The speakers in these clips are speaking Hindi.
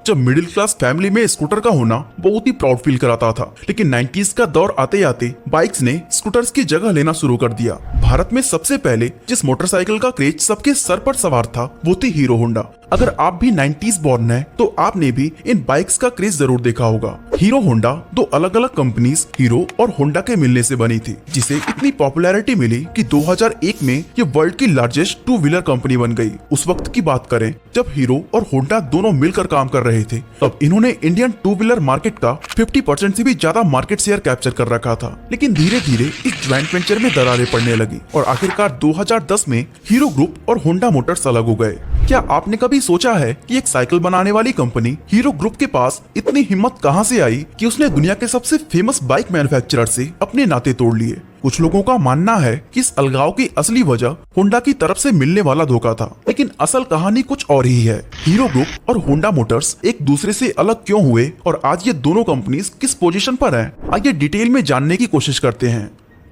जब मिडिल क्लास फैमिली में स्कूटर का होना बहुत ही प्राउड फील कराता था। लेकिन 90s का दौर आते आते बाइक्स ने स्कूटर्स की जगह लेना शुरू कर दिया। भारत में सबसे पहले जिस मोटरसाइकिल का क्रेज सबके सर पर सवार था वो थी हीरो होंडा। अगर आप भी 90s बॉर्न हैं तो आपने भी इन बाइक्स का क्रेज जरूर देखा होगा। हीरो होंडा दो अलग अलग कंपनीज हीरो और होंडा के मिलने से बनी थी, जिसे इतनी पॉपुलैरिटी मिली कि 2001 में ये वर्ल्ड की लार्जेस्ट टू व्हीलर कंपनी बन गई। उस वक्त की बात करें जब हीरो और होंडा दोनों मिलकर काम कर रहे थे, तब इन्होंने इंडियन टू व्हीलर मार्केट का 50% से भी ज्यादा मार्केट शेयर कैप्चर कर रखा था। लेकिन धीरे धीरे इस ज्वाइंट वेंचर में दरारें पड़ने लगी और आखिरकार 2010 में हीरो ग्रुप और होंडा मोटर्स अलग हो गए। क्या आपने कभी सोचा है कि एक साइकिल बनाने वाली कंपनी हीरो ग्रुप के पास इतनी हिम्मत कहां से आई कि उसने दुनिया के सबसे फेमस बाइक मैन्युफैक्चरर से अपने नाते तोड़ लिए? कुछ लोगों का मानना है कि इस अलगाव की असली वजह होंडा की तरफ से मिलने वाला धोखा था, लेकिन असल कहानी कुछ और ही है। हीरो ग्रुप और होंडा मोटर्स एक दूसरे से अलग क्यों हुए और आज ये दोनों कंपनीज किस पोजीशन पर हैं, आइए डिटेल में जानने की कोशिश करते हैं।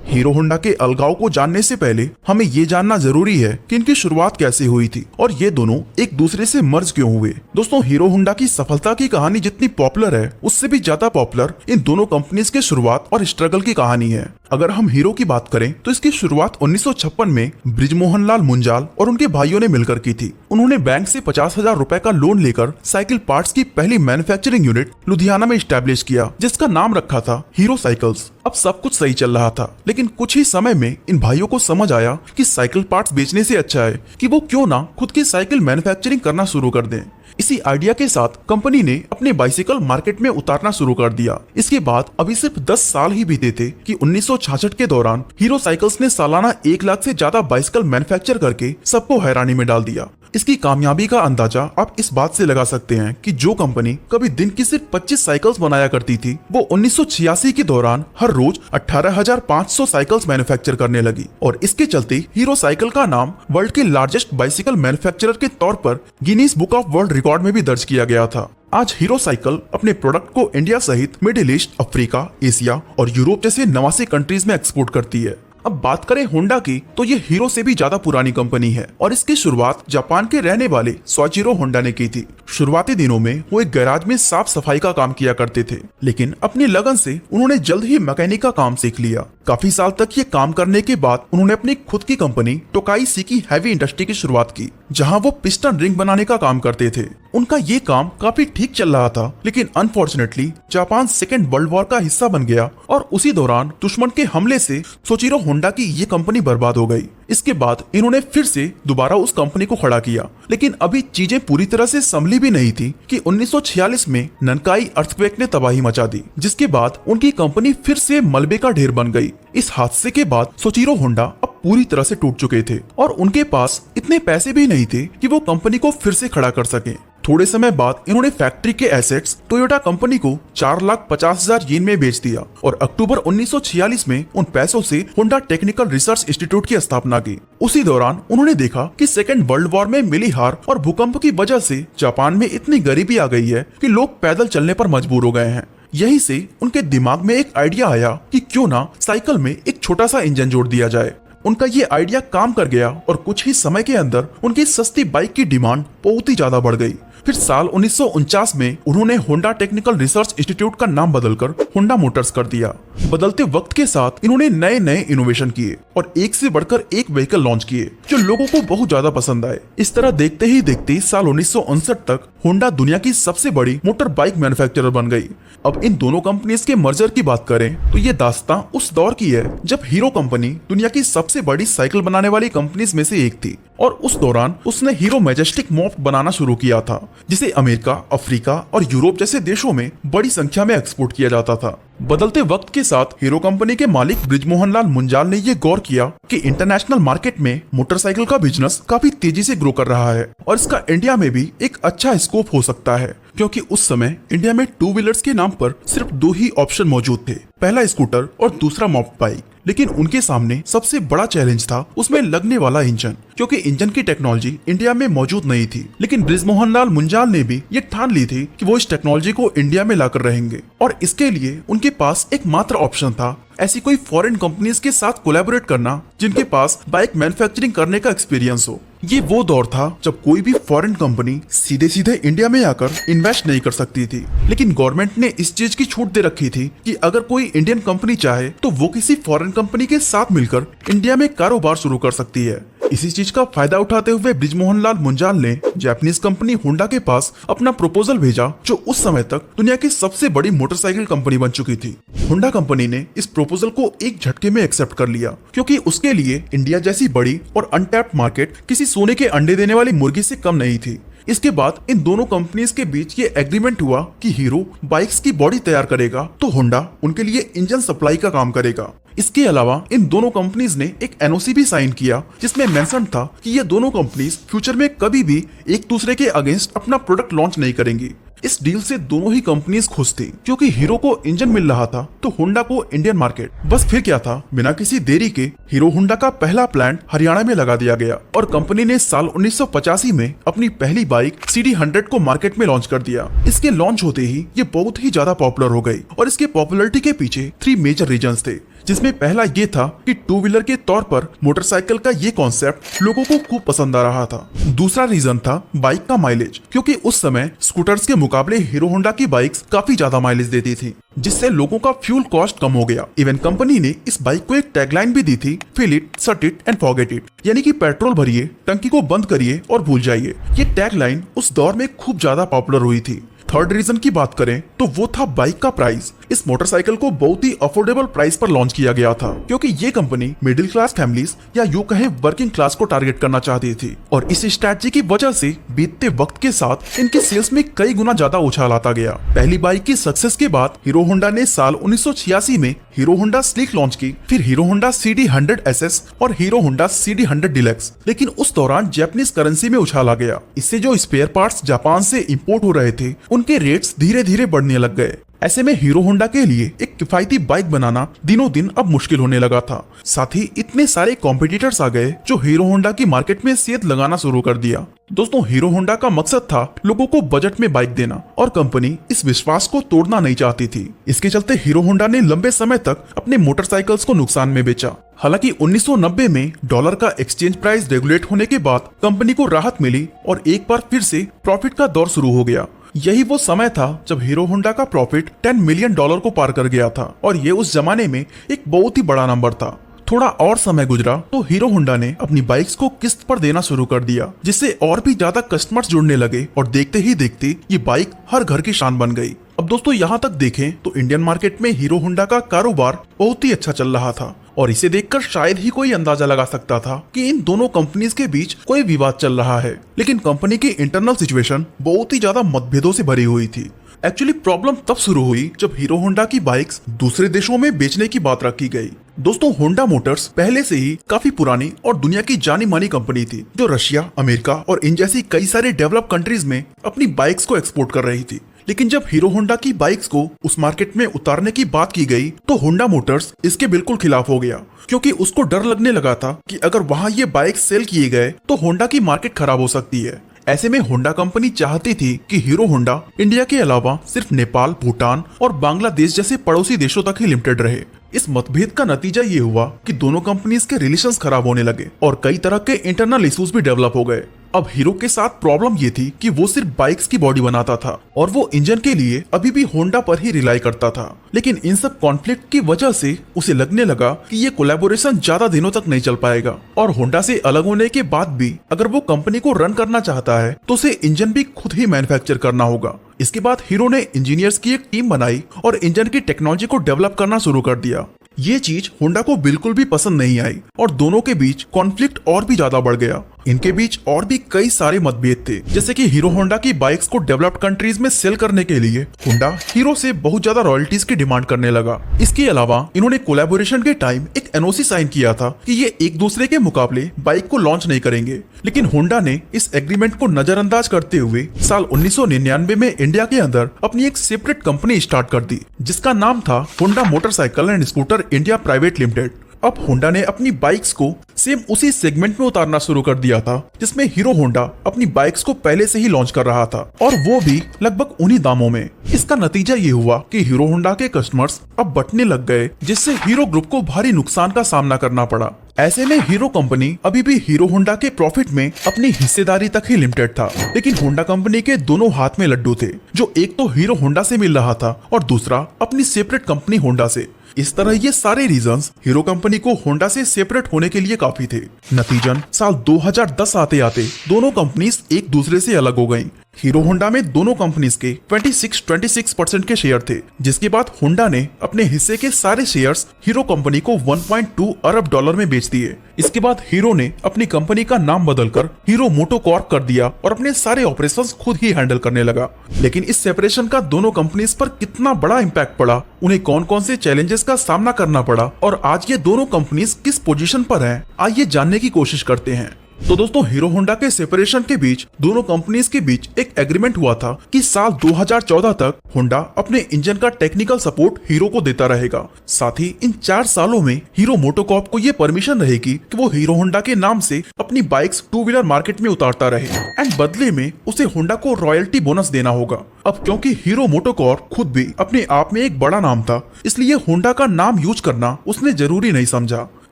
हीरो होंडा के अलगाव को जानने से पहले हमें ये जानना जरूरी है कि इनकी शुरुआत कैसे हुई थी और ये दोनों एक दूसरे से मर्ज क्यों हुए। दोस्तों, हीरो होंडा की सफलता की कहानी जितनी पॉपुलर है उससे भी ज्यादा पॉपुलर इन दोनों कंपनीज के शुरुआत और स्ट्रगल की कहानी है। अगर हम हीरो की बात करें तो इसकी शुरुआत 1956 में ब्रिजमोहन लाल मुंजाल और उनके भाइयों ने मिलकर की थी। उन्होंने बैंक से 50,000 रुपए का लोन लेकर साइकिल पार्ट्स की पहली मैन्युफैक्चरिंग यूनिट लुधियाना में स्टैब्लिश किया, जिसका नाम रखा था हीरो साइकिल्स। अब सब कुछ सही चल रहा था, लेकिन कुछ ही समय में इन भाइयों को समझ आया कि साइकिल पार्ट्स बेचने से अच्छा है कि वो क्यों ना खुद की साइकिल मैन्युफैक्चरिंग करना शुरू कर दें। इसी आइडिया के साथ कंपनी ने अपने बाइसिकल मार्केट में उतारना शुरू कर दिया। इसके बाद अभी सिर्फ 10 साल ही बीते थे कि 1966 के दौरान हीरो साइकिल्स ने सालाना 1 लाख से ज्यादा बाइसिकल मैन्युफैक्चर करके सबको हैरानी में डाल दिया। इसकी कामयाबी का अंदाजा आप इस बात से लगा सकते हैं कि जो कंपनी कभी दिन की सिर्फ 25 साइकिल्स बनाया करती थी, वो 1986 के दौरान हर रोज 18,500 साइकिल्स मैन्युफैक्चर करने लगी और इसके चलते हीरो साइकिल का नाम वर्ल्ड के लार्जेस्ट बाइसिकल मैन्युफैक्चरर के तौर पर Guinness book of world record में भी दर्ज किया गया था। आज हीरो साइकिल अपने प्रोडक्ट को इंडिया सहित मिडिल ईस्ट, अफ्रीका, एशिया और यूरोप जैसे 89 कंट्रीज में एक्सपोर्ट करती है। अब बात करें होंडा की तो ये हीरो से भी ज्यादा पुरानी कंपनी है और इसकी शुरुआत जापान के रहने वाले सोइचिरो होंडा ने की थी। शुरुआती दिनों में वो एक गैराज में साफ सफाई का काम किया करते थे, लेकिन अपनी लगन से उन्होंने जल्द ही मैकेनिक का काम सीख लिया। काफी साल तक ये काम करने के बाद उन्होंने अपनी खुद की कंपनी टोकाई सीकी हैवी इंडस्ट्री की शुरुआत की, जहां वो पिस्टन रिंग बनाने का काम करते थे। उनका ये काम काफी ठीक चल रहा था, लेकिन unfortunately Japan second world war का हिस्सा बन गया और उसी दौरान दुश्मन के हमले से सोइचिरो होंडा की ये कंपनी बर्बाद हो गई। इसके बाद इन्होंने फिर से दोबारा उस कंपनी को खड़ा किया, लेकिन अभी चीजें पूरी तरह से संभली भी नहीं थी कि 1946 में ननकाई अर्थक्वेक ने तबाही मचा दी, जिसके बाद उनकी कंपनी फिर से मलबे का ढेर बन गई। इस हादसे के बाद सोइचिरो होंडा अब पूरी तरह से टूट चुके थे और उनके पास इतने पैसे भी नहीं थे कि वो कंपनी को फिर से खड़ा कर सके। थोड़े समय बाद इन्होंने फैक्ट्री के एसेट्स टोयोटा कंपनी को 4,50,000 येन में बेच दिया और अक्टूबर 1946 में उन पैसों से होंडा टेक्निकल रिसर्च इंस्टीट्यूट की स्थापना की। उसी दौरान उन्होंने देखा कि सेकेंड वर्ल्ड वॉर में मिली हार और भूकंप की वजह से जापान में इतनी गरीबी आ गई है कि लोग पैदल चलने पर मजबूर हो गए हैं। यहीं से उनके दिमाग में एक आइडिया आया कि क्यों ना साइकिल में एक छोटा सा इंजन जोड़ दिया जाए। उनका ये आइडिया काम कर गया और कुछ ही समय के अंदर उनकी सस्ती बाइक की डिमांड बहुत ही ज्यादा बढ़ गई। फिर साल 1949 में उन्होंने होंडा टेक्निकल रिसर्च इंस्टीट्यूट का नाम बदलकर होंडा मोटर्स कर दिया। बदलते वक्त के साथ इन्होंने नए नए इनोवेशन किए और एक से बढ़कर एक व्हीकल लॉन्च किए जो लोगों को बहुत ज्यादा पसंद आए। इस तरह देखते ही देखते साल 1959 तक होंडा दुनिया की सबसे बड़ी मोटर बाइक मैन्युफैक्चरर बन गई। अब इन दोनों कंपनीज के मर्जर की बात करें तो ये दास्तां उस दौर की है जब हीरो कंपनी दुनिया की सबसे बड़ी साइकिल बनाने वाली कंपनीज में से एक थी और उस दौरान उसने हीरो मैजेस्टिक मॉप बनाना शुरू किया था, जिसे अमेरिका, अफ्रीका और यूरोप जैसे देशों में बड़ी संख्या में एक्सपोर्ट किया जाता था। बदलते वक्त के साथ हीरो कंपनी के मालिक ब्रिजमोहन लाल मुंजाल ने ये गौर किया कि इंटरनेशनल मार्केट में मोटरसाइकिल का बिजनेस काफी तेजी से ग्रो कर रहा है और इसका इंडिया में भी एक अच्छा स्कोप हो सकता है, क्योंकि उस समय इंडिया में टू व्हीलर्स के नाम पर सिर्फ 2 ही ऑप्शन मौजूद थे, पहला स्कूटर और दूसरा मॉप बाइक। लेकिन उनके सामने सबसे बड़ा चैलेंज था उसमें लगने वाला इंजन, क्योंकि इंजन की टेक्नोलॉजी इंडिया में मौजूद नहीं थी। लेकिन ब्रिजमोहन लाल मुंजाल ने भी ये ठान ली थी कि वो इस टेक्नोलॉजी को इंडिया में लाकर रहेंगे और इसके लिए उनके पास एक मात्र ऑप्शन था ऐसी कोई फॉरेन कंपनीज के साथ कोलैबोरेट करना जिनके पास बाइक मैन्युफैक्चरिंग करने का एक्सपीरियंस हो। ये वो दौर था जब कोई भी फॉरेन कंपनी सीधे सीधे इंडिया में आकर इन्वेस्ट नहीं कर सकती थी, लेकिन गवर्नमेंट ने इस चीज की छूट दे रखी थी कि अगर कोई इंडियन कंपनी चाहे तो वो किसी फॉरेन कंपनी के साथ मिलकर इंडिया में कारोबार शुरू कर सकती है। इसी चीज का फायदा उठाते हुए ब्रिजमोहन लाल मुंजाल ने जापानीज कंपनी होंडा के पास अपना प्रपोजल भेजा, जो उस समय तक दुनिया की सबसे बड़ी मोटरसाइकिल कंपनी बन चुकी थी। होंडा कंपनी ने इस प्रपोजल को एक झटके में एक्सेप्ट कर लिया, क्योंकि उसके लिए इंडिया जैसी बड़ी और अनटैप्ड मार्केट किसी सोने के अंडे देने वाली मुर्गी से कम नहीं थी। इसके बाद इन दोनों कंपनीज के बीच ये एग्रीमेंट हुआ कि हीरो बाइक्स की बॉडी तैयार करेगा तो होंडा उनके लिए इंजन सप्लाई का काम करेगा। इसके अलावा इन दोनों कंपनीज ने एक एनओसी भी साइन किया, जिसमें मेंशन था कि ये दोनों कंपनीज फ्यूचर में कभी भी एक दूसरे के अगेंस्ट अपना प्रोडक्ट लॉन्च नहीं करेंगी। इस डील से दोनों ही कंपनीज खुश थी, क्योंकि हीरो को इंजन मिल रहा था तो होंडा को इंडियन मार्केट। बस फिर क्या था, बिना किसी देरी के हीरो होंडा का पहला प्लांट हरियाणा में लगा दिया गया और कंपनी ने साल 1985 में अपनी पहली बाइक CD100 को मार्केट में लॉन्च कर दिया। इसके लॉन्च होते ही ये बहुत ही ज्यादा पॉपुलर हो गई और इसके पॉपुलरिटी के पीछे 3 मेजर रीजंस थे, जिसमें पहला ये था कि 2 व्हीलर के तौर पर मोटरसाइकिल का ये कॉन्सेप्ट लोगों को खूब पसंद आ रहा था। दूसरा रीजन था बाइक का माइलेज, क्योंकि उस समय स्कूटर्स के मुकाबले हीरो होंडा की बाइक्स काफी ज्यादा माइलेज देती थी, जिससे लोगों का फ्यूल कॉस्ट कम हो गया। इवन कंपनी ने इस बाइक को एक टैगलाइन भी दी थी, फिल इट, सट इट एंड फॉरगेट इट, यानी कि पेट्रोल भरिए, टंकी को बंद करिए और भूल जाइए। ये टैगलाइन उस दौर में खूब ज्यादा पॉपुलर हुई थी। थर्ड रीजन की बात करें तो वो था बाइक का प्राइस। इस मोटरसाइकिल को बहुत ही अफोर्डेबल प्राइस पर लॉन्च किया गया था, क्योंकि ये कंपनी मिडिल क्लास फैमिलीज या यूं कहें वर्किंग क्लास को टारगेट करना चाहती थी, और इस स्ट्रैटेजी की वजह से बीतते वक्त के साथ इनके सेल्स में कई गुना ज्यादा उछाल आता गया। पहली बाइक की सक्सेस के बाद हीरो होंडा ने साल 1986 में हीरो होंडा स्लिक लॉन्च की, फिर हीरो होंडा CD100 SS और हीरो होंडा CD100 डिलक्स। लेकिन उस दौरान जापानीज करेंसी में उछाल आ गया। इससे जो स्पेयर पार्ट्स जापान से इंपोर्ट हो रहे थे उनके रेट्स धीरे धीरे बढ़ने लग गए। ऐसे में हीरो होंडा के लिए एक किफायती बाइक बनाना दिनों दिन अब मुश्किल होने लगा था। साथ ही इतने सारे कॉम्पिटिटर्स आ गए जो हीरो होंडा की मार्केट में सेध लगाना शुरू कर दिया। दोस्तों, हीरो होंडा का मकसद था लोगों को बजट में बाइक देना, और कंपनी इस विश्वास को तोड़ना नहीं चाहती थी। इसके चलते हीरो होंडा ने लंबे समय तक अपने मोटरसाइकिल्स को नुकसान में बेचा। हालांकि 1990 में डॉलर का एक्सचेंज प्राइस रेगुलेट होने के बाद कंपनी को राहत मिली और एक बार फिर से प्रॉफिट का दौर शुरू हो गया। यही वो समय था जब हीरो होंडा का प्रॉफिट $10 मिलियन को पार कर गया था, और ये उस जमाने में एक बहुत ही बड़ा नंबर था। थोड़ा और समय गुजरा तो हीरो होंडा ने अपनी बाइक्स को किस्त पर देना शुरू कर दिया, जिससे और भी ज्यादा कस्टमर्स जुड़ने लगे और देखते ही देखते ये बाइक हर घर की शान बन गई। अब दोस्तों, यहाँ तक देखें तो इंडियन मार्केट में हीरो होंडा का कारोबार बहुत ही अच्छा चल रहा था, और इसे देखकर शायद ही कोई अंदाजा लगा सकता था कि इन दोनों कंपनीज के बीच कोई विवाद चल रहा है। लेकिन कंपनी की इंटरनल सिचुएशन बहुत ही ज्यादा मतभेदों से भरी हुई थी। एक्चुअली प्रॉब्लम तब शुरू हुई जब हीरो होंडा की बाइक्स दूसरे देशों में बेचने की बात रखी गई। दोस्तों, होंडा मोटर्स पहले से ही काफी पुरानी और दुनिया की जानी मानी कंपनी थी, जो रशिया, अमेरिका और इन जैसी कई सारे डेवलप कंट्रीज में अपनी बाइक्स को एक्सपोर्ट कर रही थी। लेकिन जब हीरो होंडा की बाइक्स को उस मार्केट में उतारने की बात की गई तो होंडा मोटर्स इसके बिल्कुल खिलाफ हो गया, क्योंकि उसको डर लगने लगा था कि अगर वहां ये बाइक सेल किए गए तो होंडा की मार्केट खराब हो सकती है। ऐसे में होंडा कंपनी चाहती थी कि हीरो होंडा इंडिया के अलावा सिर्फ नेपाल, भूटान और बांग्लादेश जैसे पड़ोसी देशों तक ही लिमिटेड रहे। इस मतभेद का नतीजा ये हुआ कि दोनों कंपनीज के रिलेशंस खराब होने लगे और कई तरह के इंटरनल इश्यूज भी डेवलप हो गए। अब हीरो के साथ प्रॉब्लम ये थी कि वो सिर्फ बाइक्स की बॉडी बनाता था और वो इंजन के लिए अभी भी होंडा पर ही रिलाई करता था। लेकिन इन सब कॉन्फ्लिक्ट की वजह से उसे लगने लगा कि ये कोलैबोरेशन ज्यादा दिनों तक नहीं चल पाएगा, और होंडा से अलग होने के बाद भी अगर वो कंपनी को रन करना चाहता है तो उसे इंजन भी खुद ही मैन्युफैक्चर करना होगा। इसके बाद हीरो ने इंजीनियर्स की एक टीम बनाई और इंजन की टेक्नोलॉजी को डेवलप करना शुरू कर दिया। ये चीज होंडा को बिल्कुल भी पसंद नहीं आई और दोनों के बीच कॉन्फ्लिक्ट और भी ज्यादा बढ़ गया। इनके बीच और भी कई सारे मतभेद थे, जैसे कि हीरो होंडा की बाइक्स को डेवलप्ड कंट्रीज में सेल करने के लिए होंडा हीरो से बहुत ज्यादा रॉयल्टीज की डिमांड करने लगा। इसके अलावा इन्होंने कोलैबोरेशन के टाइम एक एनओसी साइन किया था कि ये एक दूसरे के मुकाबले बाइक को लॉन्च नहीं करेंगे। लेकिन होंडा ने इस एग्रीमेंट को नजरअंदाज करते हुए साल 1999 में इंडिया के अंदर अपनी एक सेपरेट कंपनी स्टार्ट कर दी, जिसका नाम था Honda motorcycle and scooter India private limited. अब होंडा ने अपनी बाइक्स को सेम उसी सेगमेंट में उतारना शुरू कर दिया था जिसमें हीरो होंडा अपनी बाइक्स को पहले से ही लॉन्च कर रहा था, और वो भी लगभग उन्हीं दामों में। इसका नतीजा ये हुआ कि हीरो होंडा के कस्टमर्स अब बंटने लग गए, जिससे हीरो ग्रुप को भारी नुकसान का सामना करना पड़ा। ऐसे में हीरो कंपनी अभी भी हीरो होंडा के प्रॉफिट में अपनी हिस्सेदारी तक ही लिमिटेड था, लेकिन होंडा कंपनी के दोनों हाथ में लड्डू थे, जो एक तो हीरो होंडा से मिल रहा था और दूसरा अपनी सेपरेट कंपनी होंडा से। इस तरह ये सारे रीजंस हीरो कंपनी को होंडा से सेपरेट होने के लिए काफी थे। नतीजन साल 2010 आते आते दोनों कंपनीज एक दूसरे से अलग हो गईं। हीरो होंडा में दोनों कंपनीज के 26% के शेयर थे, जिसके बाद होंडा ने अपने हिस्से के सारे शेयर्स हीरो कंपनी को 1.2 अरब डॉलर में बेच दिए। इसके बाद हीरो ने अपनी कंपनी का नाम बदलकर हीरो मोटोकॉर्प कर दिया और अपने सारे ऑपरेशंस खुद ही हैंडल करने लगा। लेकिन इस सेपरेशन का दोनों कंपनीज पर कितना बड़ा इम्पैक्ट पड़ा, उन्हें कौन कौन से चैलेंजेस का सामना करना पड़ा और आज ये दोनों कंपनीज किस पोजीशन पर हैं, आइए जानने की कोशिश करते हैं। तो दोस्तों, हीरो होंडा के सेपरेशन के बीच दोनों कंपनीज के बीच एक एग्रीमेंट हुआ था कि साल 2014 तक होंडा अपने इंजन का टेक्निकल सपोर्ट हीरो को देता रहेगा। साथ ही इन 4 सालों में हीरो मोटोकॉर्प को ये परमिशन रहेगी कि वो हीरो होंडा के नाम से अपनी बाइक्स 2 व्हीलर मार्केट में उतारता रहे, एंड बदले में उसे होंडा को रॉयल्टी बोनस देना होगा। अब क्योंकि हीरो मोटोकॉर्प खुद भी अपने आप में एक बड़ा नाम था, इसलिए होंडा का नाम यूज करना उसने जरूरी नहीं समझा।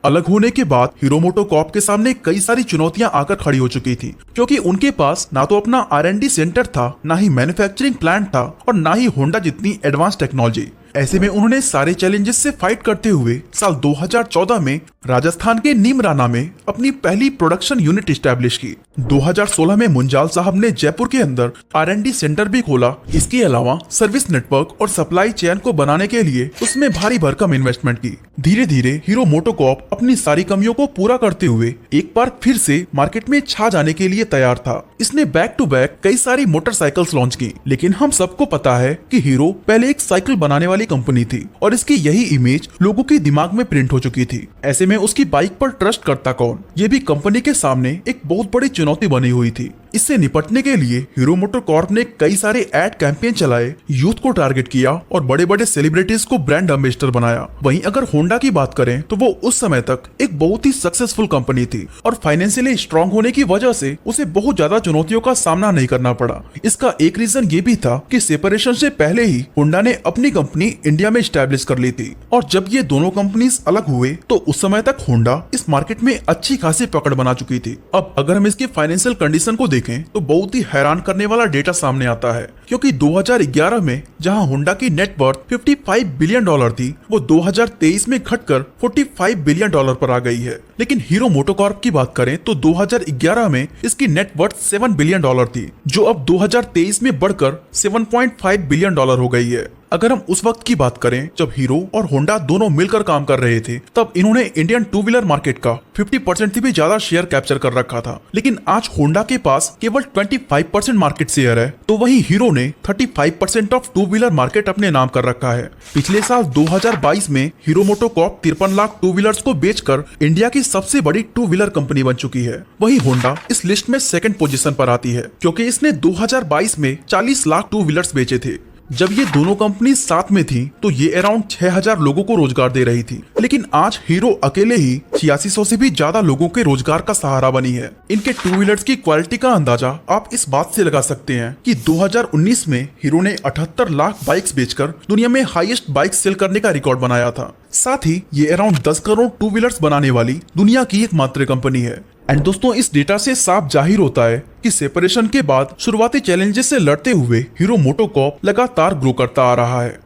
अलग होने के बाद हीरो मोटोकॉर्प के सामने कई सारी चुनौतियां आकर खड़ी हो चुकी थी, क्योंकि उनके पास ना तो अपना R&D सेंटर था, ना ही मैन्युफैक्चरिंग प्लांट था और ना ही होंडा जितनी एडवांस टेक्नोलॉजी। ऐसे में उन्होंने सारे चैलेंजेस से फाइट करते हुए साल 2014 में राजस्थान के नीमराना में अपनी पहली प्रोडक्शन यूनिट स्टैब्लिश की। 2016 में मुंजाल साहब ने जयपुर के अंदर R&D सेंटर भी खोला। इसके अलावा सर्विस नेटवर्क और सप्लाई चेन को बनाने के लिए उसमें भारी भरकम इन्वेस्टमेंट की। धीरे धीरे हीरो मोटोकॉर्प अपनी सारी कमियों को पूरा करते हुए एक बार फिर से मार्केट में छा जाने के लिए तैयार था। इसने बैक टू बैक कई सारी मोटरसाइकिल्स लॉन्च की, लेकिन हम सबको पता है कि हीरो पहले एक साइकिल बनाने वाली कंपनी थी और इसकी यही इमेज लोगों के दिमाग में प्रिंट हो चुकी थी। ऐसे में उसकी बाइक पर ट्रस्ट करता कौन, ये भी कंपनी के सामने एक बहुत बड़ी चुनौती बनी हुई थी। इससे निपटने के लिए हीरो मोटोकॉर्प ने कई सारे एड कैंपेन चलाए, यूथ को टारगेट किया और बड़े बड़े सेलिब्रिटीज को ब्रांड एम्बेसडर बनाया। वहीं अगर होंडा की बात करें तो वो उस समय तक एक बहुत ही सक्सेसफुल कंपनी थी और फाइनेंशियली स्ट्रांग होने की वजह से उसे बहुत ज्यादा चुनौतियों का सामना नहीं करना पड़ा। इसका एक रीजन ये भी था कि सेपरेशन से पहले ही होंडा ने अपनी कंपनी इंडिया में स्टैब्लिश कर ली थी, और जब ये दोनों कंपनीज अलग हुए तो उस समय तक होंडा इस मार्केट में अच्छी खासी पकड़ बना चुकी थी। अब अगर हम इसकी फाइनेंशियल कंडीशन को देखें तो बहुत ही हैरान करने वाला डेटा सामने आता है, क्योंकि 2011 में जहां होंडा की नेट वर्थ 55 बिलियन डॉलर थी, वो 2023 में घटकर 45 बिलियन डॉलर पर आ गई है। लेकिन हीरो मोटोकॉर्प की बात करें तो 2011 में इसकी नेट वर्थ 7 बिलियन डॉलर थी, जो अब 2023 में बढ़कर 7.5 बिलियन डॉलर हो गई है। अगर हम उस वक्त की बात करें जब हीरो और होंडा दोनों मिलकर काम कर रहे थे, तब इन्होंने इंडियन 2 व्हीलर मार्केट का 50% से भी ज्यादा शेयर कैप्चर कर रखा था। लेकिन आज होंडा के पास केवल 25% मार्केट शेयर है, तो वहीं हीरो ने 35% ऑफ 2 व्हीलर मार्केट अपने नाम कर रखा है। पिछले साल 2022 में हीरो मोटोकॉर्प 53 लाख 2 व्हीलर्स को बेचकर इंडिया की सबसे बड़ी 2 व्हीलर कंपनी बन चुकी है। वहीं होंडा इस लिस्ट में सेकंड पोजीशन पर आती है, क्योंकि इसने 2022 में 40 लाख 2 व्हीलर्स बेचे थे। जब ये दोनों कंपनी साथ में थी तो ये अराउंड 6000 लोगों को रोजगार दे रही थी, लेकिन आज हीरो अकेले ही 8600 से भी ज्यादा लोगों के रोजगार का सहारा बनी है। इनके 2 व्हीलर्स की क्वालिटी का अंदाजा आप इस बात से लगा सकते हैं कि 2019 में हीरो ने 78 लाख बाइक्स बेचकर दुनिया में हाईएस्ट बाइक सेल करने का रिकॉर्ड बनाया था। साथ ही ये अराउंड 10 करोड़ 2 व्हीलर्स बनाने वाली दुनिया की एकमात्र कंपनी है। एंड दोस्तों, इस डेटा से साफ जाहिर होता है कि सेपरेशन के बाद शुरुआती चैलेंजेस से लड़ते हुए हीरो मोटोकॉर्प लगातार ग्रो करता आ रहा है।